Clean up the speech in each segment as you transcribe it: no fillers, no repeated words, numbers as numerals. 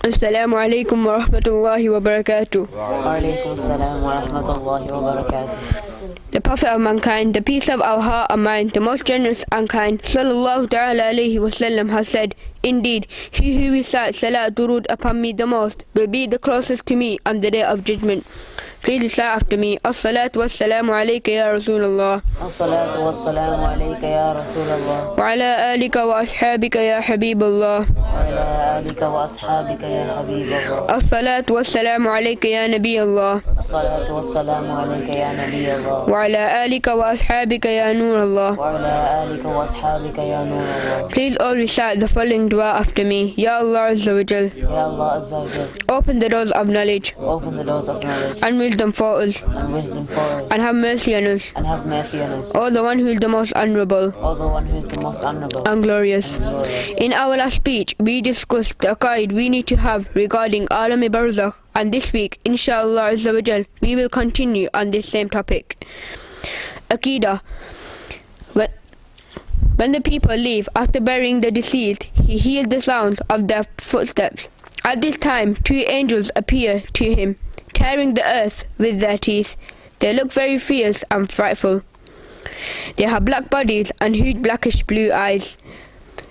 Assalamu alaikum wa rahmatullahi wa barakatuh. Wa alaikum assalam wa rahmatullahi wa barakatuh. The Prophet of mankind, the peace of our heart and mind, the most generous and kind, sallallahu ta'ala alayhi wasallam, has said, indeed, he who recites salat durood upon me the most will be the closest to me on the day of judgment. Please recite after me. As-salatu was-salamu alayka ya Rasulullah. As-salatu was-salamu alayka ya Rasulullah. Wa ala alika wa ashabika ya Habiballah. Wa ala alika wa ashabika ya Habiballah. As-salatu was-salamu alayka ya Nabiyallah. As-salatu was-salamu alayka ya Nabiyallah. Wa ala alika wa ashabika ya Nurallah. Wa ala alika wa ashabika ya Nurallah. Please all recite the following dua after me. Ya Allah Azza wa Jal. Ya Allah Azza wa Jal. Open the doors of knowledge Open the doors of knowledge and wisdom for us, and wisdom for us, and have mercy on us. and have mercy on us. O the one who is the most honorable O the one who is the most honorable and glorious. glorious. In our last speech, we discussed the Aqaaid we need to have regarding Aalam-e-Barzakh, and this week, inshallah Azza wa Jal, we will continue on this same topic. Aqida. When the people leave after burying the deceased, he hears the sound of their footsteps. At this time, two angels appear to him, tearing the earth with their teeth. They look very fierce and frightful. They have black bodies and huge blackish blue eyes,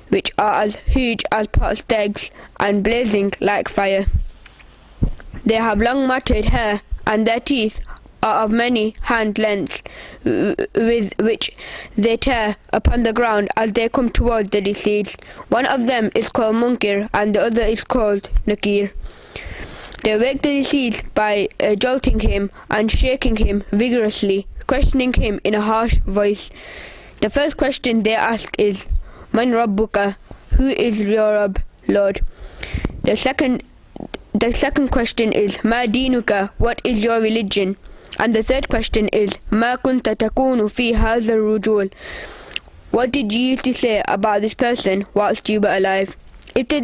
which are as huge as pot's eggs and blazing like fire. They have long matted hair, and their teeth are of many hand lengths, with which they tear upon the ground as they come towards the deceased. One of them is called Munkir, and the other is called Nakir. They wake the deceased by jolting him and shaking him vigorously, questioning him in a harsh voice. The first question they ask is, Man Rabbuka? Who is your Rabb, Lord? The second question is, Ma Dinuka? What is your religion? And the third question is, Ma kunta takunu fi hadha ar-rujul? What did you used to say about this person whilst you were alive? If the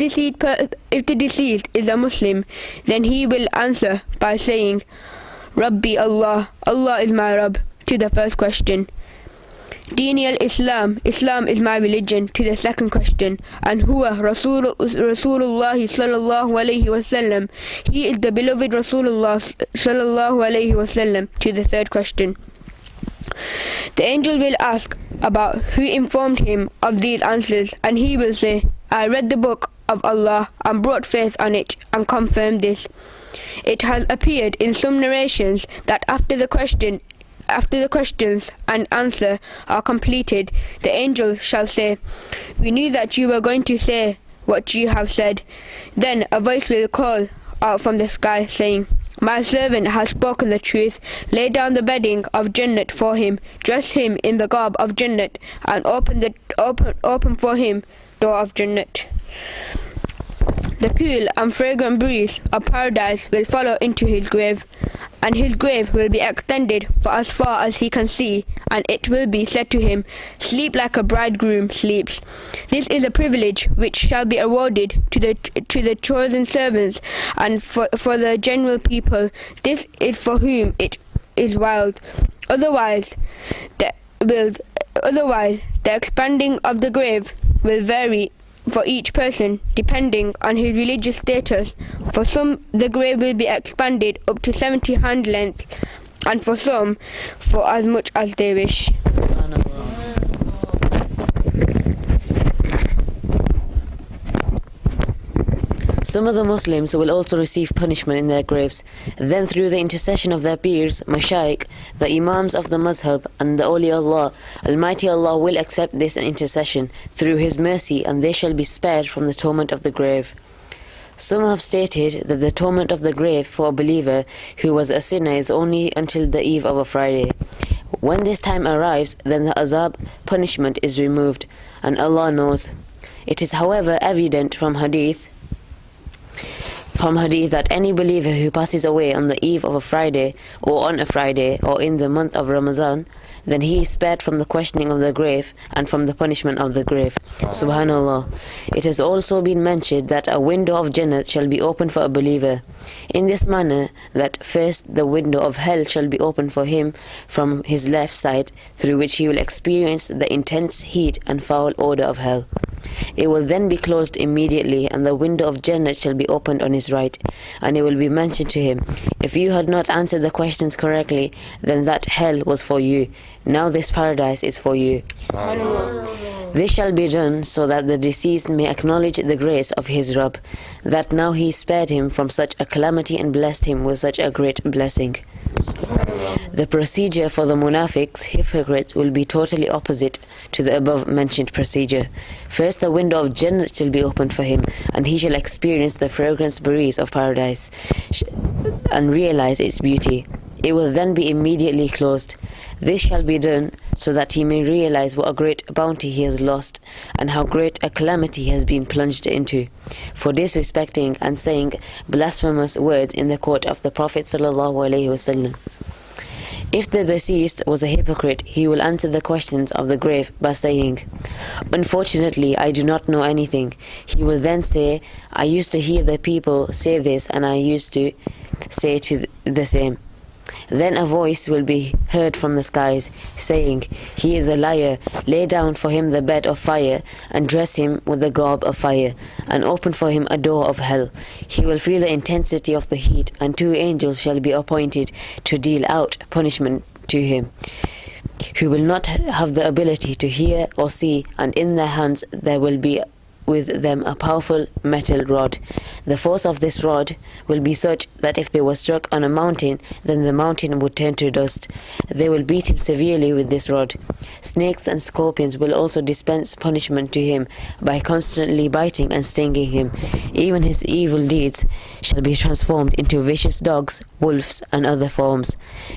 deceased is a Muslim, then he will answer by saying, Rabbi Allah, Allah is my Rabb, to the first question. Dini al-Islam, Islam is my religion, to the second question. And Huwa Rasulullah sallallahu alayhi wasallam, he is the beloved Rasulullah sallallahu alayhi wasallam, to the third question. The angel will ask about who informed him of these answers, and he will say, I read the book of Allah and brought faith on it and confirmed this. It has appeared in some narrations that after the questions and answer are completed, the angel shall say, We knew that you were going to say what you have said. Then a voice will call out from the sky, saying, My servant has spoken the truth. Lay down the bedding of Jannat for him, dress him in the garb of Jannat, and open for him door of Jannat. The cool and fragrant breeze of paradise will follow into his grave, and his grave will be extended for as far as he can see, and it will be said to him, Sleep like a bridegroom sleeps. This is a privilege which shall be awarded to the chosen servants, and for the general people, this is for whom it is wild. Otherwise, the expanding of the grave will vary for each person, depending on his religious status. For some, the grave will be expanded up to 70 hand lengths, and for some, for as much as they wish. Some of the Muslims will also receive punishment in their graves. Then through the intercession of their peers, Mashaykh, the Imams of the Mazhab, and the Awliya Allah, Almighty Allah will accept this intercession through His mercy, and they shall be spared from the torment of the grave. Some have stated that the torment of the grave for a believer who was a sinner is only until the eve of a Friday. When this time arrives, then the azab punishment is removed, and Allah knows. It is however evident from hadith that any believer who passes away on the eve of a Friday, or on a Friday, or in the month of Ramadan, then he is spared from the questioning of the grave and from the punishment of the grave. Subhanallah. It has also been mentioned that a window of Jannat shall be opened for a believer, in this manner that first the window of hell shall be opened for him from his left side, through which he will experience the intense heat and foul odor of hell. It will then be closed immediately, and the window of Jannah shall be opened on his right. And it will be mentioned to him, if you had not answered the questions correctly, then that hell was for you. Now this paradise is for you. This shall be done so that the deceased may acknowledge the grace of his Rabb, that now he spared him from such a calamity and blessed him with such a great blessing. The procedure for the munafiqs, hypocrites, will be totally opposite to the above mentioned procedure. First, the window of Jannah shall be opened for him, and he shall experience the fragrance breeze of paradise and realize its beauty. It will then be immediately closed. This shall be done so that he may realize what a great bounty he has lost and how great a calamity he has been plunged into, for disrespecting and saying blasphemous words in the court of the Prophet ﷺ. If the deceased was a hypocrite, he will answer the questions of the grave by saying, "Unfortunately, I do not know anything." He will then say, "I used to hear the people say this, and I used to say to the same." Then a voice will be heard from the skies, saying, "He is a liar. Lay down for him the bed of fire, and dress him with the garb of fire, and open for him a door of hell. He will feel the intensity of the heat, and 2 angels shall be appointed to deal out punishment to him, who will not have the ability to hear or see, and in their hands there will be with them a powerful metal rod. The force of this rod will be such that if they were struck on a mountain, then the mountain would turn to dust. They will beat him severely with this rod. Snakes and scorpions will also dispense punishment to him by constantly biting and stinging him. Even his evil deeds shall be transformed into vicious dogs, wolves, and other forms.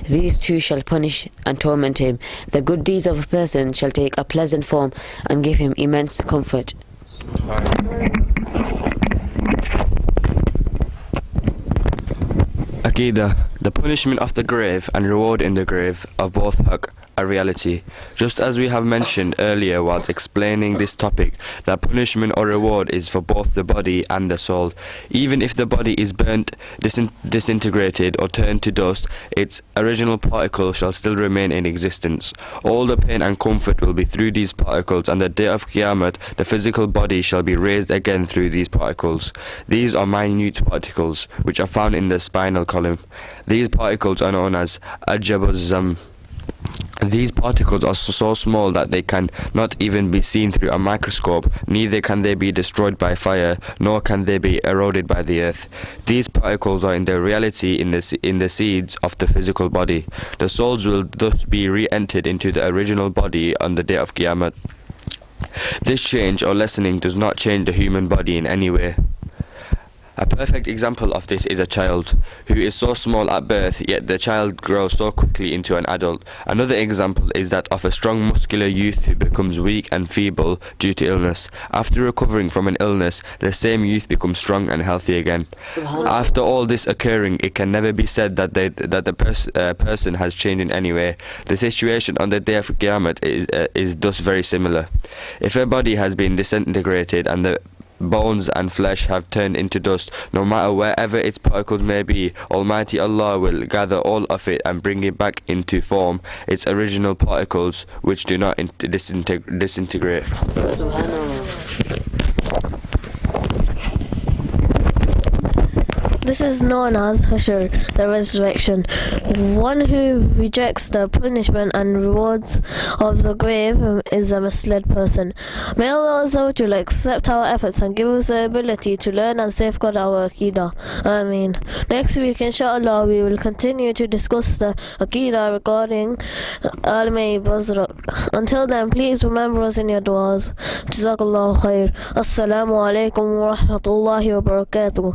These two shall punish and torment him. The good deeds of a person shall take a pleasant form and give him immense comfort." Aqida, the punishment of the grave and reward in the grave of both haqq, a reality. Just as we have mentioned earlier whilst explaining this topic, that punishment or reward is for both the body and the soul. Even if the body is burnt, disintegrated or turned to dust, its original particles shall still remain in existence. All the pain and comfort will be through these particles, and the day of Qiyamah the physical body shall be raised again through these particles. These are minute particles which are found in the spinal column. These particles are known as ajabuzam. These particles are so small that they can not even be seen through a microscope, neither can they be destroyed by fire, nor can they be eroded by the earth. These particles are in their reality in the seeds of the physical body. The souls will thus be re-entered into the original body on the day of Qiyamah. This change or lessening does not change the human body in any way. A perfect example of this is a child, who is so small at birth, yet the child grows so quickly into an adult. Another example is that of a strong muscular youth who becomes weak and feeble due to illness. After recovering from an illness, the same youth becomes strong and healthy again. After all this occurring, it can never be said that the person has changed in any way. The situation on the day of Qiyamah is thus very similar. If a body has been disintegrated and the bones and flesh have turned into dust, no matter wherever its particles may be, Almighty Allah will gather all of it and bring it back into form, its original particles, which do not disintegrate. This is known as Hashr, the resurrection. One who rejects the punishment and rewards of the grave is a misled person. May Allah accept our efforts and give us the ability to learn and safeguard our Aqida. Ameen. Next week, inshallah, we will continue to discuss the Aqida regarding Aalam-e-Barzakh. Until then, please remember us in your du'as. Jazakallahu khair. Assalamu alaikum wa rahmatullahi wa barakatuh.